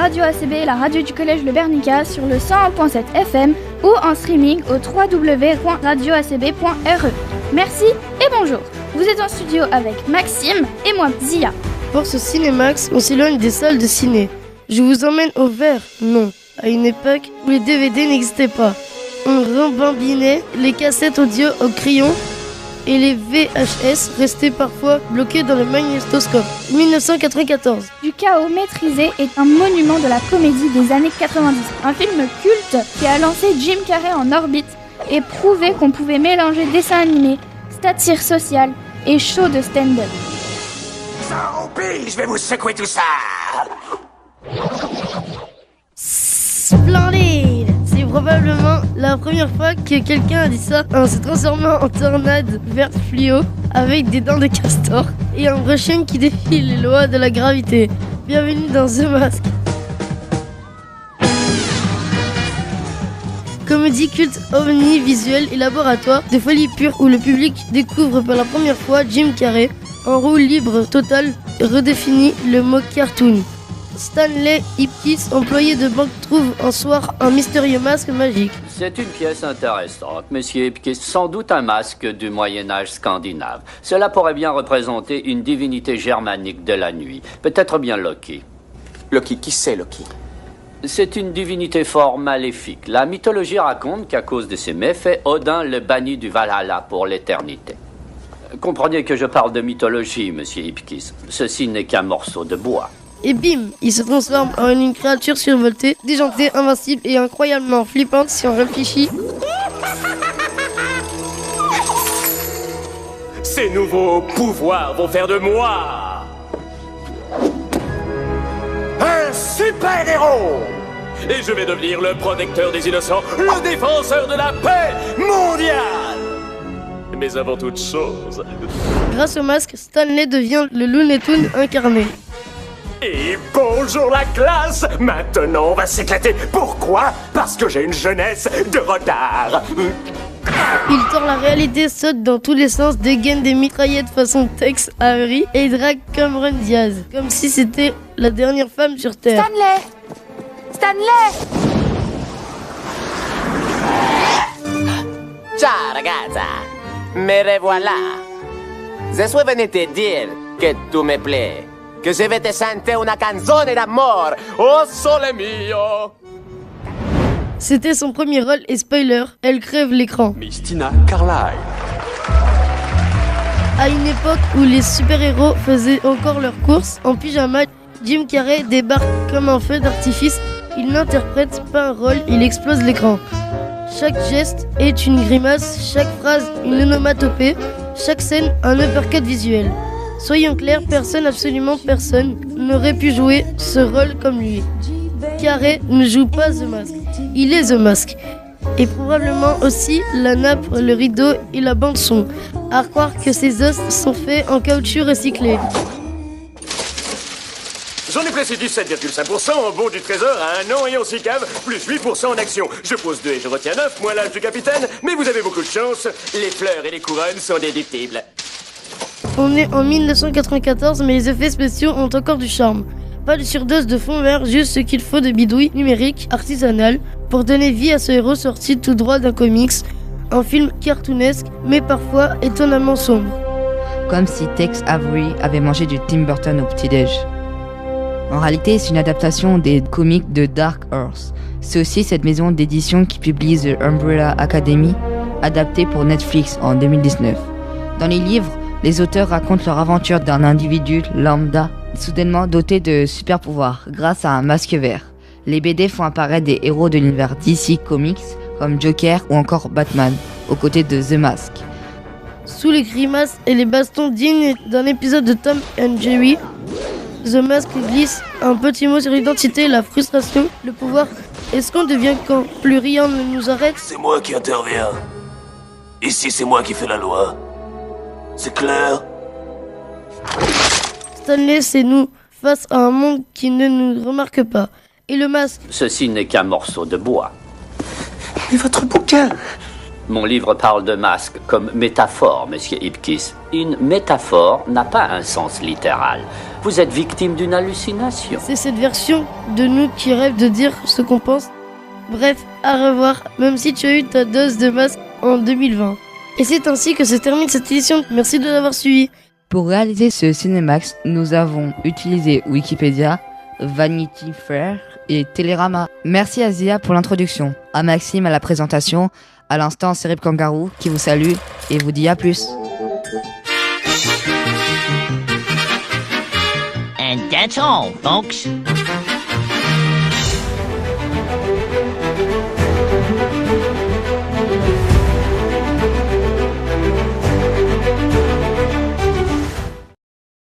Radio ACB, la radio du collège Le Bernica, sur le 101.7 FM ou en streaming au www.radioacb.re. Merci et bonjour. Vous êtes en studio avec Maxime et moi, Zia. Pour ce Cinémax, on s'éloigne des salles de ciné. Je vous emmène au vert, non, à une époque où les DVD n'existaient pas. On rembobinait les cassettes audio au crayon et les VHS restaient parfois bloqués dans le magnétoscope. 1994. Du chaos maîtrisé est un monument de la comédie des années 90. Un film culte qui a lancé Jim Carrey en orbite et prouvé qu'on pouvait mélanger dessin animé, satire sociale et show de stand-up. Zombie, je vais vous secouer tout ça. Splendide! C'est probablement la première fois que quelqu'un a dit ça en se transformant en tornade verte fluo avec des dents de castor et un vrai chien qui défie les lois de la gravité. Bienvenue dans The Mask. Comédie culte ovni visuel et laboratoire de folie pure où le public découvre pour la première fois Jim Carrey en roue libre totale redéfinit le mot cartoon. Stanley Ipkiss, employé de banque, trouve un soir un mystérieux masque magique. C'est une pièce intéressante, monsieur Ipkiss, sans doute un masque du Moyen-Âge scandinave. Cela pourrait bien représenter une divinité germanique de la nuit, peut-être bien Loki. Loki, qui c'est Loki? C'est une divinité fort maléfique. La mythologie raconte qu'à cause de ses méfaits, Odin le bannit du Valhalla pour l'éternité. Comprenez que je parle de mythologie, monsieur Ipkiss. Ceci n'est qu'un morceau de bois. Et bim, il se transforme en une créature survoltée, déjantée, invincible et incroyablement flippante si on réfléchit. Ces nouveaux pouvoirs vont faire de moi un super-héros. Et je vais devenir le protecteur des innocents, le défenseur de la paix mondiale. Mais avant toute chose... Grâce au masque, Stanley devient le Looney Tunes incarné. Et bonjour la classe! Maintenant on va s'éclater. Pourquoi? Parce que j'ai une jeunesse de retard. Il tord la réalité, saute dans tous les sens, dégaine des mitraillettes façon Tex Avery et drague Cameron Diaz, comme si c'était la dernière femme sur Terre. Stanley! Ciao ragazza, me revoilà. Je suis venu te dire que tu me plais, que je vais te chanter una canzone d'amore, oh sole mio. C'était son premier rôle et spoiler, elle crève l'écran. Miss Tina Carlyle. À une époque où les super-héros faisaient encore leurs courses en pyjama, Jim Carrey débarque comme un feu d'artifice. Il n'interprète pas un rôle, il explose l'écran. Chaque geste est une grimace, chaque phrase une onomatopée, chaque scène un uppercut visuel. Soyons clairs, personne, absolument personne, n'aurait pu jouer ce rôle comme lui. Carrey ne joue pas The Mask, il est The Mask. Et probablement aussi la nappe, le rideau et la bande son. À croire que ses os sont faits en caoutchouc recyclé. J'en ai placé 17,5% en bon du trésor à 1 an et en 6 caves, plus 8% en action. Je pose 2 et je retiens 9, moins l'âge du capitaine, mais vous avez beaucoup de chance, les fleurs et les couronnes sont déductibles. On est en 1994, mais les effets spéciaux ont encore du charme. Pas de surdose de fond vert, juste ce qu'il faut de bidouille numérique, artisanal, pour donner vie à ce héros sorti tout droit d'un comics, un film cartoonesque, mais parfois étonnamment sombre. Comme si Tex Avery avait mangé du Tim Burton au petit-déj. En réalité, c'est une adaptation des comics de Dark Horse. C'est aussi cette maison d'édition qui publie The Umbrella Academy, adaptée pour Netflix en 2019. Dans les livres, les auteurs racontent leur aventure d'un individu lambda, soudainement doté de super pouvoirs grâce à un masque vert. Les BD font apparaître des héros de l'univers DC Comics comme Joker ou encore Batman, aux côtés de The Mask. Sous les grimaces et les bastons dignes d'un épisode de Tom and Jerry, The Mask glisse un petit mot sur l'identité, la frustration, le pouvoir. Est-ce qu'on devient quand plus rien ne nous arrête? C'est moi qui interviens. Ici, c'est moi qui fais la loi. C'est clair? Stanley, c'est nous, face à un monde qui ne nous remarque pas. Et le masque? Ceci n'est qu'un morceau de bois. Et votre bouquin? Mon livre parle de masque comme métaphore, monsieur Ipkiss. Une métaphore n'a pas un sens littéral. Vous êtes victime d'une hallucination. C'est cette version de nous qui rêve de dire ce qu'on pense. Bref, à revoir, même si tu as eu ta dose de masque en 2020. Et c'est ainsi que se termine cette édition. Merci de l'avoir suivi. Pour réaliser ce Cinémax, nous avons utilisé Wikipédia, Vanity Fair et Télérama. Merci à Zia pour l'introduction, à Maxime à la présentation, à l'instant c'est Rip Kangaroo qui vous salue et vous dit à plus. And that's all, folks.